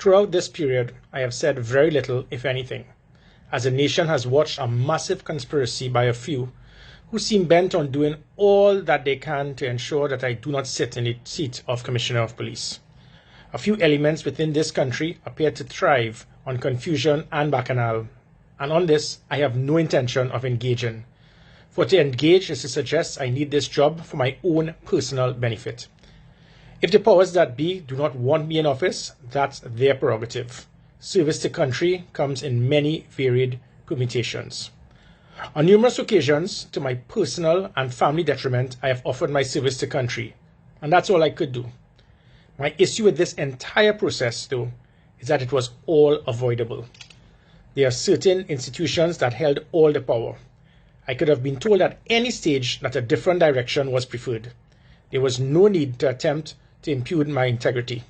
Throughout this period, I have said very little, if anything, as the nation has watched a massive conspiracy by a few who seem bent on doing all that they can to ensure that I do not sit in the seat of Commissioner of Police. A few elements within this country appear to thrive on confusion and bacchanal, and on this I have no intention of engaging. For to engage is to suggest I need this job for my own personal benefit. If the powers that be do not want me in office, that's their prerogative. Service to country comes in many varied permutations. On numerous occasions, to my personal and family detriment, I have offered my service to country, and that's all I could do. My issue with this entire process, though, is that it was all avoidable. There are certain institutions that held all the power. I could have been told at any stage that a different direction was preferred. There was no need to attempt to impugn my integrity.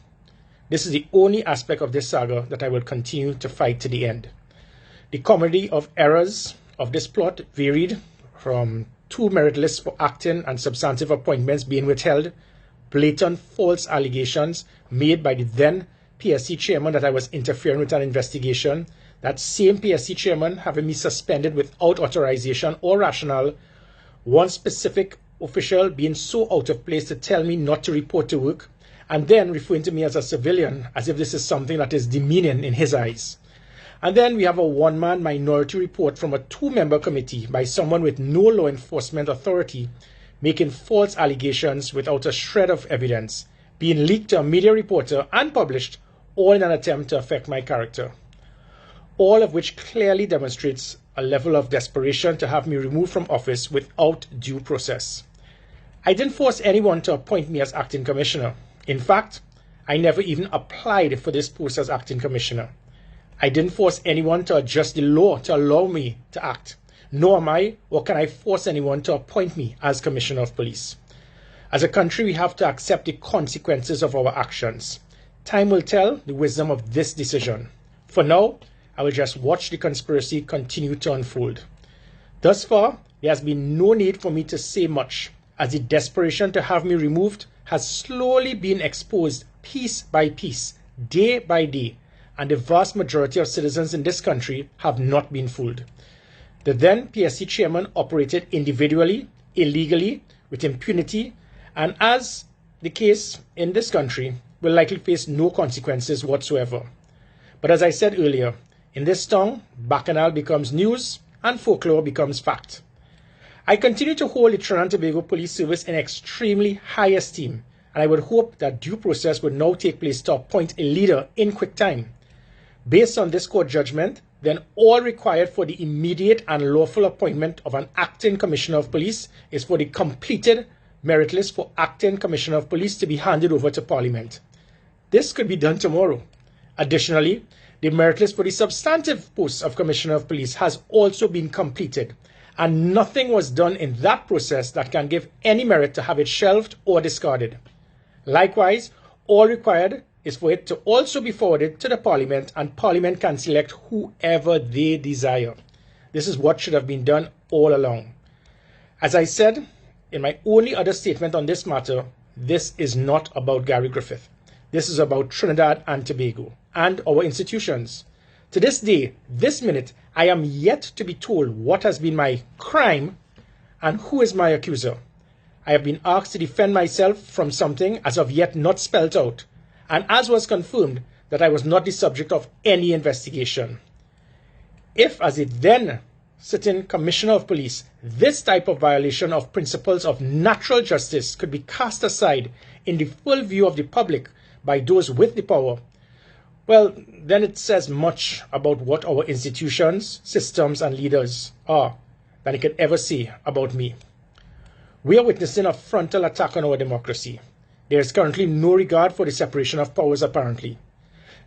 This is the only aspect of this saga that I will continue to fight to the end. The comedy of errors of this plot varied from 2 merit lists for acting and substantive appointments being withheld, blatant false allegations made by the then PSC chairman that I was interfering with an investigation, that same PSC chairman having me suspended without authorization or rationale, one specific official being so out of place to tell me not to report to work, and then referring to me as a civilian as if this is something that is demeaning in his eyes. And then we have a one-man minority report from a 2-member committee by someone with no law enforcement authority making false allegations without a shred of evidence, being leaked to a media reporter and published, all in an attempt to affect my character. All of which clearly demonstrates a level of desperation to have me removed from office without due process. I didn't force anyone to appoint me as acting commissioner. In fact, I never even applied for this post as acting commissioner. I didn't force anyone to adjust the law to allow me to act, nor am I or can I force anyone to appoint me as Commissioner of Police. As a country, we have to accept the consequences of our actions. Time will tell the wisdom of this decision. For now, I will just watch the conspiracy continue to unfold. Thus far, there has been no need for me to say much, as the desperation to have me removed has slowly been exposed piece by piece, day by day, and the vast majority of citizens in this country have not been fooled. The then PSC chairman operated individually, illegally, with impunity, and as the case in this country, will likely face no consequences whatsoever. But as I said earlier, in this town, bacchanal becomes news and folklore becomes fact. I continue to hold the Trinidad and Tobago Police Service in extremely high esteem, and I would hope that due process would now take place to appoint a leader in quick time. Based on this court judgment, then all required for the immediate and lawful appointment of an acting commissioner of police is for the completed merit list for acting commissioner of police to be handed over to Parliament. This could be done tomorrow. Additionally, the merit list for the substantive post of commissioner of police has also been completed, and nothing was done in that process that can give any merit to have it shelved or discarded. Likewise, all required is for it to also be forwarded to the Parliament, and Parliament can select whoever they desire. This is what should have been done all along. As I said in my only other statement on this matter, this is not about Gary Griffith. This is about Trinidad and Tobago and our institutions. To this day, this minute, I am yet to be told what has been my crime and who is my accuser. I have been asked to defend myself from something as of yet not spelled out, and as was confirmed that I was not the subject of any investigation. If, as a then sitting Commissioner of Police, this type of violation of principles of natural justice could be cast aside in the full view of the public by those with the power, well, then it says much about what our institutions, systems, and leaders are than it could ever say about me. We are witnessing a frontal attack on our democracy. There is currently no regard for the separation of powers, apparently.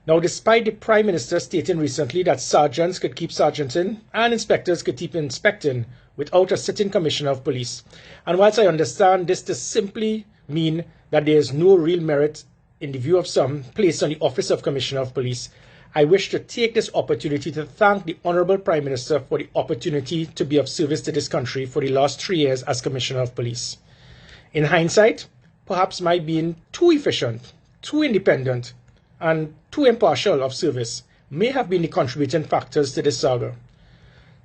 Now, despite the Prime Minister stating recently that sergeants could keep sergeanting and inspectors could keep inspecting without a sitting Commissioner of Police, and whilst I understand this to simply mean that there is no real merit in the view of some placed on the office of Commissioner of Police, I wish to take this opportunity to thank the Honourable Prime Minister for the opportunity to be of service to this country for the last 3 years as Commissioner of Police. In hindsight, perhaps my being too efficient, too independent, and too impartial of service may have been the contributing factors to this saga.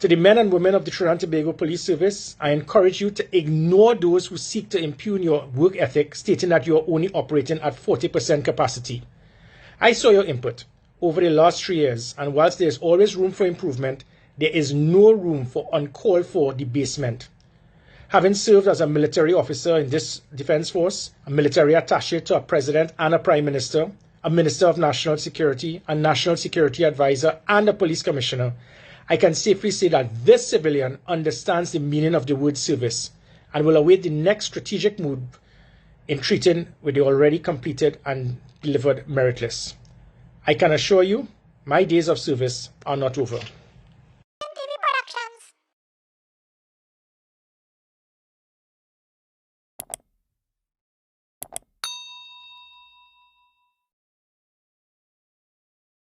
To the men and women of the Trinidad and Tobago Police Service, I encourage you to ignore those who seek to impugn your work ethic, stating that you are only operating at 40% capacity. I saw your input over the last 3 years, and whilst there is always room for improvement, there is no room for uncalled for debasement. Having served as a military officer in this defense force, a military attaché to a president and a prime minister, a minister of national security, a national security advisor, and a police commissioner, I can safely say that this civilian understands the meaning of the word service and will await the next strategic move in treating with the already completed and delivered meritless. I can assure you, my days of service are not over.